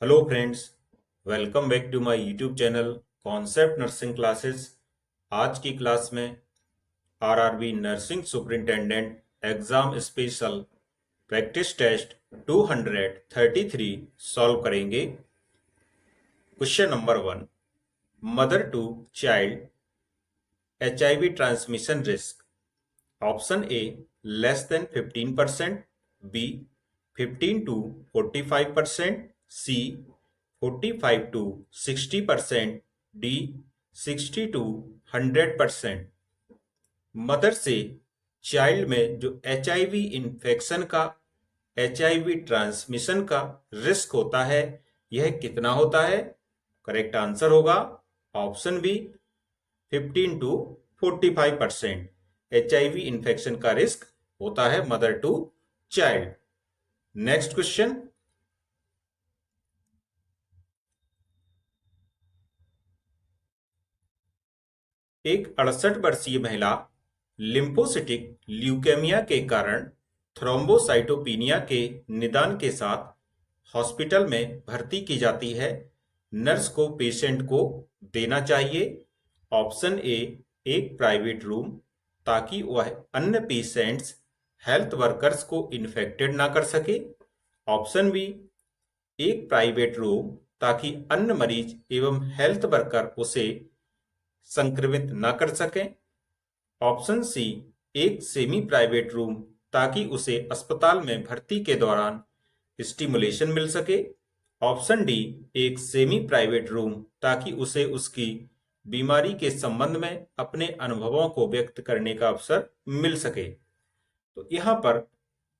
Hello friends, welcome back to my YouTube channel concept nursing classes. आज की class में RRB nursing superintendent exam special practice test 233 solve करेंगे। Question number 1, mother to child HIV transmission risk. Option A less than 15%, B 15 to 45%, C 45 to 60%, D 60 to 100%। Mother से child में जो HIV infection का, HIV transmission का risk होता है, यह कितना होता है? करेक्ट आंसर होगा option B 15 to 45%। HIV infection का रिस्क होता है mother to child. Next question, एक 68 वर्षीय महिला लिम्फोसिटिक ल्यूकेमिया के कारण थ्रोम्बोसाइटोपिनिया के निदान के साथ हॉस्पिटल में भर्ती की जाती है। नर्स को पेशेंट को देना चाहिए। ऑप्शन ए एक प्राइवेट रूम, ताकि वह अन्य पेशेंट्स हेल्थ वर्कर्स को इन्फेक्टेड ना कर सके। ऑप्शन बी एक प्राइवेट रूम, ताकि अन्य मरीज एवं हेल्थ वर्कर उसे संक्रमित न कर सकें। ऑप्शन सी एक सेमी प्राइवेट रूम, ताकि उसे अस्पताल में भर्ती के दौरान स्टिमुलेशन मिल सके। ऑप्शन डी एक सेमी प्राइवेट रूम, ताकि उसे उसकी बीमारी के संबंध में अपने अनुभवों को व्यक्त करने का अवसर मिल सके। तो यहाँ पर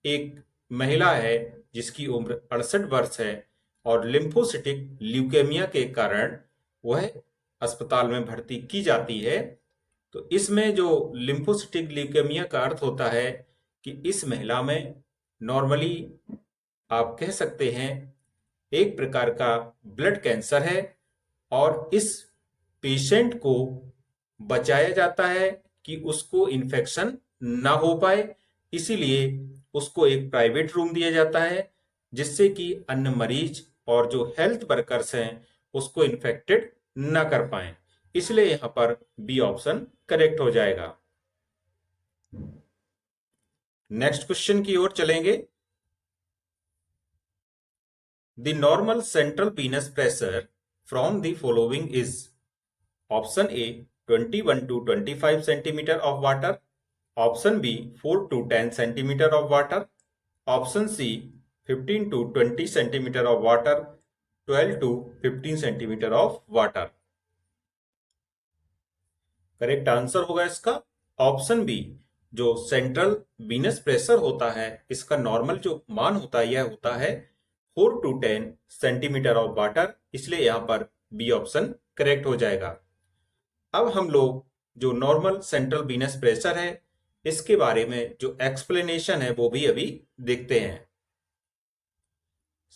एक महिला है जिसकी उम्र 68 वर्ष है और लिम्फोसिटिक ल्यूकेमिया के कारण वह अस्पताल में भर्ती की जाती है। तो इसमें जो लिम्फोसिटिक ल्यूकेमिया का अर्थ होता है कि इस महिला में नॉर्मली आप कह सकते हैं एक प्रकार का ब्लड कैंसर है, और इस पेशेंट को बचाया जाता है कि उसको इन्फेक्शन ना हो पाए, इसीलिए उसको एक प्राइवेट रूम दिया जाता है, जिससे कि अन्य मरीज और जो हेल्थ वर्कर्स हैं उसको इन्फेक्टेड ना कर पाए। इसलिए यहां पर बी ऑप्शन करेक्ट हो जाएगा। नेक्स्ट क्वेश्चन की ओर चलेंगे। The normal central venous pressure from the following is. Option A 21 to 25 centimeter of water, option B 4 to 10 centimeter of water, option C 15 to 20 centimeter of water, 12 to 15 centimeter of water। Correct answer होगा इसका option B. जो central venous pressure होता है, इसका normal जो मान होता है यह होता है 4 to 10 सेंटीमीटर ऑफ वाटर, इसलिए यहां पर बी ऑप्शन करेक्ट हो जाएगा। अब हम लोग जो नॉर्मल सेंट्रल वीनस प्रेशर है, इसके बारे में जो एक्सप्लेनेशन है वो भी अभी देखते हैं।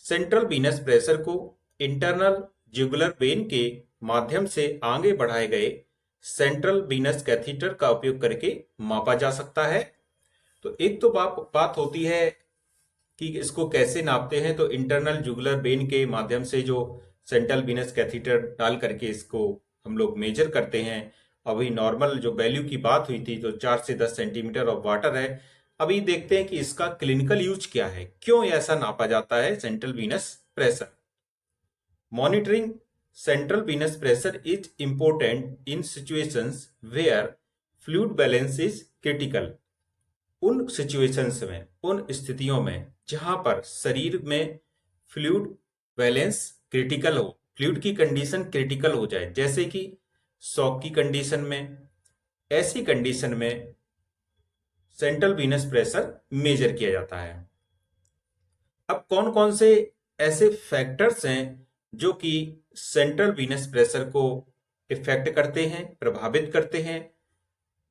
सेंट्रल वीनस प्रेशर को इंटरनल जुगुलर वेन के माध्यम से आगे बढ़ाए गए सेंट्रल वीनस कैथीटर का उपयोग करके मापा जा सकता है। तो एक तो बात होती है कि इसको कैसे नापते हैं। तो इंटरनल जुगुलर वेन के माध्यम से जो सेंट्रल वीनस कैथीटर डाल करके इसको हम लोग मेजर करते हैं। अभी नॉर्मल जो वैल्यू की बात हुई थी तो 4 से 10 सेंटीमीटर ऑफ वाटर है। अभी देखते हैं कि इसका क्लिनिकल यूज क्या है, क्यों ऐसा नापा जाता है central venous pressure. Monitoring central venous pressure is important in situations where fluid balance is critical. उन सिचुएशंस में, उन स्थितियों में जहां पर शरीर में फ्लूइड बैलेंस क्रिटिकल हो, फ्लूइड की कंडीशन क्रिटिकल हो जाए, जैसे कि शॉक की कंडीशन में, ऐसी कंडीशन में सेंट्रल वीनस प्रेशर मेजर किया जाता है। अब कौन कौन से ऐसे फैक्टर्स हैं जो कि सेंट्रल वीनस प्रेशर को इफेक्ट करते हैं, प्रभावित करते हैं?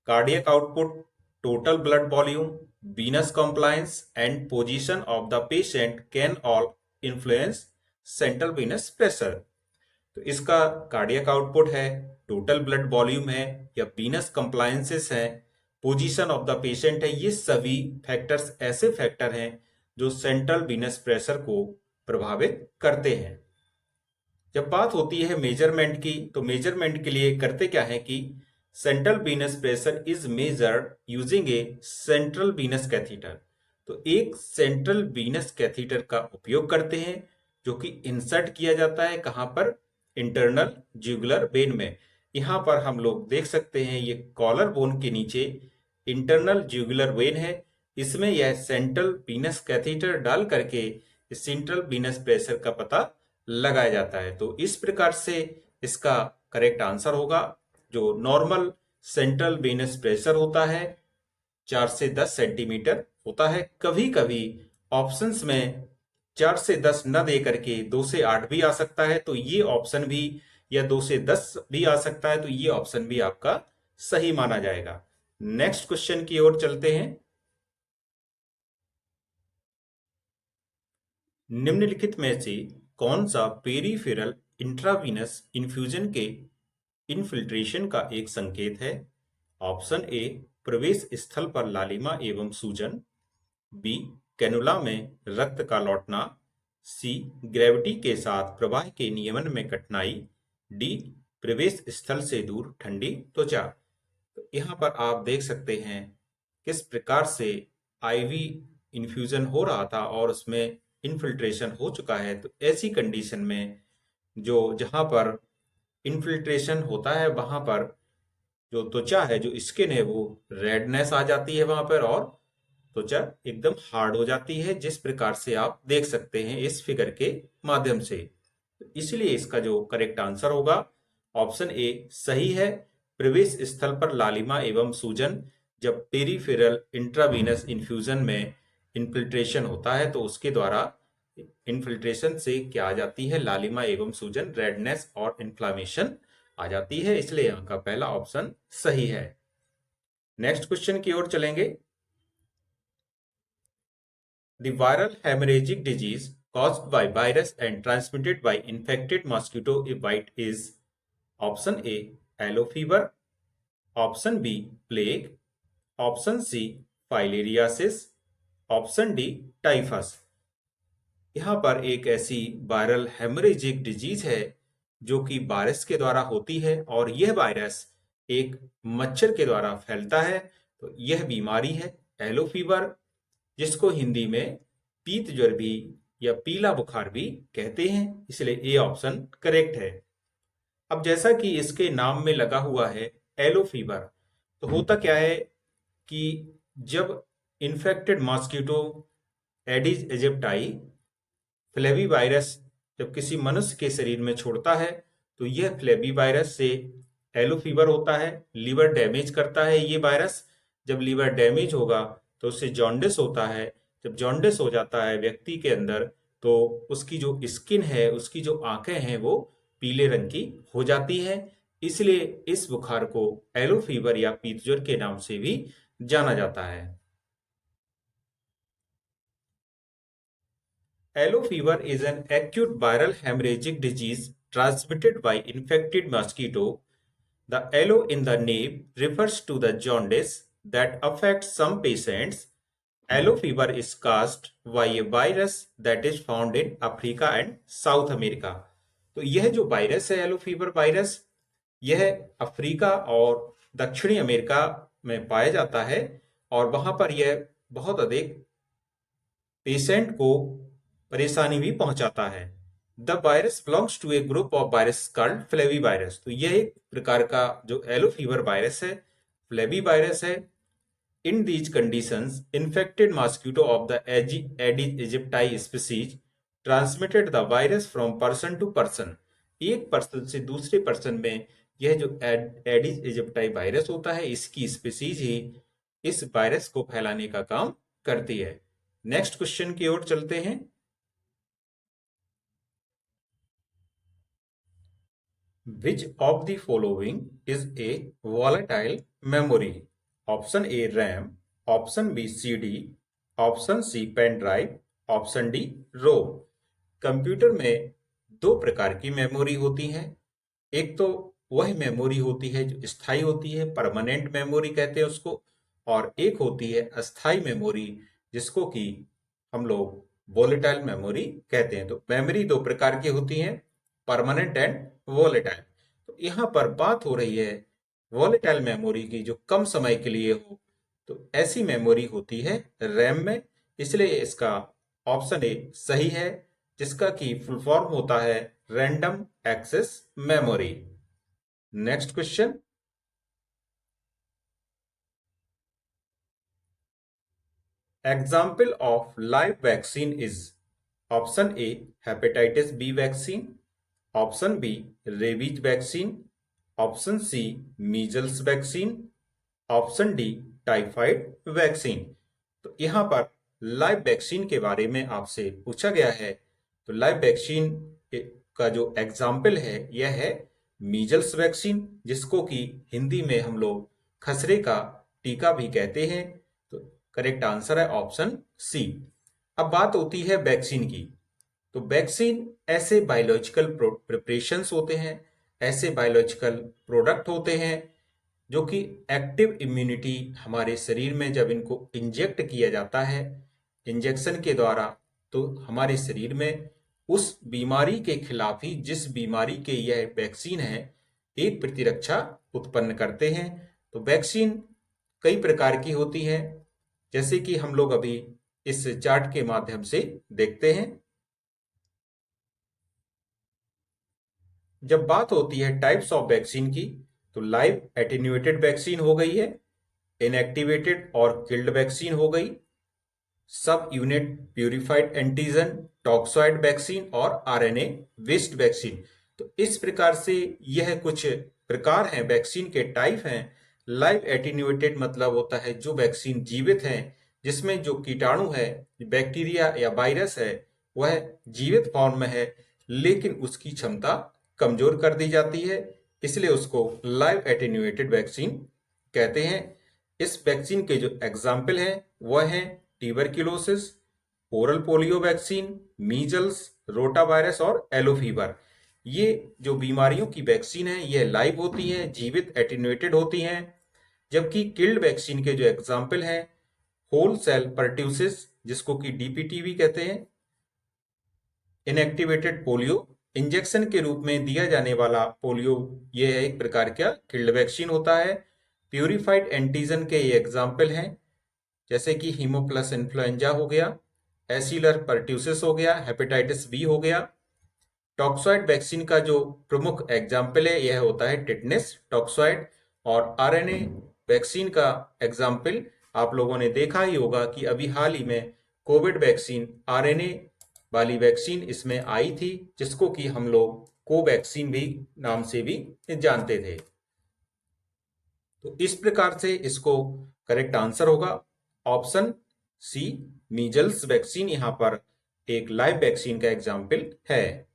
Cardiac output, total blood volume, venous compliance and position of the patient can all influence central venous pressure। तो इसका कार्डियक आउटपुट है, टोटल ब्लड वॉल्यूम है, या venous compliances है, पोजीशन ऑफ द पेशेंट है, ये सभी फैक्टर्स ऐसे फैक्टर हैं जो सेंट्रल वीनस प्रेशर को प्रभावित करते हैं। जब बात होती है मेजरमेंट की, तो मेजरमेंट के लिए करते क्या है कि central venous pressure is measured using A central Venus catheter. तो एक सेंट्रल वीनस कैथीटर का उपयोग करते हैं, जो कि इंसर्ट किया जाता है कहाँ पर, इंटरनल ज्यूगुलर वेन में। यहाँ पर हम लोग देख सकते हैं ये कॉलर बोन के नीचे इंटरनल ज्यूगुलर वेन है, इसमें यह सेंट्रल वीनस कैथीटर डाल करके सेंट्रल वीनस प्रेशर का पता लगाया जाता है। तो इस प्रकार से इसका करेक्ट आंसर होगा, जो नॉर्मल सेंट्रल वीनस प्रेशर होता है 4 से 10 सेंटीमीटर होता है। कभी कभी ऑप्शंस में 4 से 10 न दे करके 2 से 8 भी आ सकता है, तो ये ऑप्शन भी, या 2 से 10 भी आ सकता है, तो ये ऑप्शन भी आपका सही माना जाएगा। नेक्स्ट क्वेश्चन की ओर चलते हैं। निम्नलिखित में से कौन सा पेरीफेरल इंट्रावीनस इन्फ्यूजन के इनफिल्ट्रेशन का एक संकेत है? ऑप्शन ए, प्रवेश स्थल पर लालिमा एवं सूजन, बी, कैनुला में रक्त का लौटना, सी, ग्रेविटी के साथ प्रवाह के नियमन में कठिनाई, डी, प्रवेश स्थल से दूर ठंडी त्वचा। तो यहाँ पर आप देख सकते हैं किस प्रकार से आईवी इन्फ्यूजन हो रहा था और उसमें इनफिल्ट्रेशन हो चुका है। तो ऐसी कंडीशन में जो जहां पर इनफिल्ट्रेशन होता है वहां पर जो त्वचा है, जो स्किन है, वो रेडनेस आ जाती है वहां पर, और त्वचा एकदम हार्ड हो जाती है, जिस प्रकार से आप देख सकते हैं इस फिगर के माध्यम से। इसलिए इसका जो करेक्ट आंसर होगा ऑप्शन ए सही है। प्रवेश स्थल पर लालिमा एवं सूजन, जब पेरीफेरल इंट्रावीनस इन्फ्यूजन में इनफिल्ट्रेशन होता है तो उसके द्वारा इनफिल्ट्रेशन से क्या आ जाती है, लालिमा एवं सूजन, रेडनेस और इन्फ्लामेशन आ जाती है। इसलिए यहाँ का पहला ऑप्शन सही है। नेक्स्ट क्वेश्चन की ओर चलेंगे। The viral hemorrhagic disease caused by virus and transmitted by infected mosquito bite is option A, yellow fever, option B, plague, option C, filariasis, option D, typhus। यहाँ पर एक ऐसी वायरल हेमरेजिक डिजीज है जो कि वायरस के द्वारा होती है, और यह वायरस एक मच्छर के द्वारा फैलता है। तो यह बीमारी है येलो फीवर, जिसको हिंदी में पीत ज्वर भी या पीला बुखार भी कहते हैं। इसलिए ए ऑप्शन करेक्ट है। अब जैसा कि इसके नाम में लगा हुआ है येलो फीवर, तो होता क्या है कि जब infected mosquito Aedes aegypti flavivirus जब किसी मनुष्य के शरीर में छोड़ता है, तो यह फ्लेवी वायरस से येलो फीवर होता है, लीवर डैमेज करता है ये वायरस। जब लीवर डैमेज होगा तो उससे जॉन्डिस होता है। जब जॉन्डिस हो जाता है व्यक्ति के अंदर, तो उसकी जो स्किन है, उसकी जो आंखें हैं, वो पीले रंग की हो जाती है। इसलिए इस बुखार को येलो फीवर या पीतज्वर के नाम से भी जाना जाता है। Yellow fever is an acute viral hemorrhagic disease transmitted by infected mosquito. The yellow in the name refers to the jaundice that affects some patients. Yellow fever is caused by a virus that is found in Africa and South America. तो यह जो virus है yellow fever virus, यह Africa और दक्षिणी America में पाया जाता है, और वहां पर यह बहुत अधिक पेशेंट को परेशानी भी पहुंचाता है। The virus belongs to a group of virus called flavivirus. तो यह एक प्रकार का जो येलो फीवर वायरस है, फ्लेवी वायरस है। In these conditions infected mosquito of the Aedes aegypti species transmitted the virus from person to person. एक person से दूसरे पर्सन में यह जो एडिस इजिप्टाई वायरस होता है, इसकी स्पीसीज ही इस वायरस को फैलाने का काम करती है। नेक्स्ट क्वेश्चन की ओर चलते हैं। Which of the following is a volatile memory? Option A, RAM, option B, CD, option C, pen drive, option D, ROM. Computer में दो प्रकार की मेमोरी होती हैं। एक तो वह मेमोरी होती है जो स्थायी होती है, परमानेंट मेमोरी कहते हैं उसको, और एक होती है अस्थायी मेमोरी, जिसको कि हम लोग वोलेटाइल मेमोरी कहते हैं। तो मेमोरी दो प्रकार की होती हैं, परमानेंट एंड वोलेटाइल। तो यहाँ पर बात हो रही है वोलेटाइल मेमोरी की जो कम समय के लिए हो, तो ऐसी मेमोरी होती है रैम में, इसलिए इसका ऑप्शन ए सही है, जिसका की फुल फॉर्म होता है random access memory. Next question, example of live vaccine is option A hepatitis B vaccine, option B rabies vaccine, option C measles vaccine, option D typhoid vaccine. तो यहाँ पर live vaccine के बारे में आपसे पूछा गया है। तो लाइव वैक्सीन का जो एग्जाम्पल है यह है मीजल्स वैक्सीन, जिसको कि हिंदी में हम लोग खसरे का टीका भी कहते हैं। तो करेक्ट आंसर है ऑप्शन सी। अब बात होती है वैक्सीन की। तो वैक्सीन ऐसे बायोलॉजिकल प्रिपरेशंस होते हैं, ऐसे बायोलॉजिकल प्रोडक्ट होते हैं जो कि एक्टिव इम्यूनिटी हमारे शरीर में जब इनको इंजेक्ट किया जाता है इंजेक्शन के द्वारा, तो हमारे शरीर में उस बीमारी के खिलाफ ही, जिस बीमारी के यह वैक्सीन है, एक प्रतिरक्षा उत्पन्न करते हैं। तो वैक्सीन कई प्रकार की होती है, जैसे कि हम लोग अभी इस चार्ट के माध्यम से देखते हैं। जब बात होती है टाइप्स ऑफ वैक्सीन की, तो लाइव एटेन्यूएटेड वैक्सीन हो गई है, इनएक्टिवेटेड और किल्ड वैक्सीन हो गई, सब unit purified antigen toxoid vaccine और आरएनए बेस्ड वैक्सीन। तो इस प्रकार से यह कुछ प्रकार हैं, वैक्सीन के टाइप हैं। लाइव एटेन्यूएटेड मतलब होता है जो वैक्सीन जीवित है, जिसमें जो कीटाणु है, बैक्टीरिया या वायरस है, वह जीवित फॉर्म में है, लेकिन उसकी क्षमता कमजोर कर दी जाती है, इसलिए उसको लाइव एटेन्यूएटेड वैक्सीन कहते हैं। इस वैक्सीन के जो एग्जाम्पल हैं वह हैं tuberculosis, oral polio vaccine, measles, rota virus और येलो फीवर। ये जो बीमारियों की वैक्सीन है यह लाइव होती हैं, जीवित एटेन्यूएटेड होती हैं। जबकि किल्ड वैक्सीन के जो एग्जाम्पल हैं होल सेल परट्यूसिस, जिसको कि डीपीटी कहते हैं, इनएक्टिवेटेड पोलियो, इंजेक्शन के रूप में दिया जाने वाला पोलियो, यह है एक प्रकार का किल्ड वैक्सीन होता है। प्यूरिफाइड एंटीजन के ये एग्जाम्पल हैं, जैसे कि हीमोप्लस इन्फ्लुएंजा हो गया, एसिलर परट्यूसिस हो गया, हेपेटाइटिस बी हो गया। टॉक्सॉइड वैक्सीन का जो प्रमुख एग्जाम्पल है यह होता है टिटनेस टॉक्सॉइड। और आरएनए वैक्सीन का एग्जाम्पल आप लोगों ने देखा ही होगा कि अभी हाल ही में कोविड वैक्सीन आरएनए वाली वैक्सीन इसमें आई थी, जिसको कि हम लोग कोवैक्सीन भी नाम से भी जानते थे। तो इस प्रकार से इसको करेक्ट आंसर होगा ऑप्शन सी, मीजल्स वैक्सीन यहाँ पर एक लाइव वैक्सीन का एग्जाम्पल है।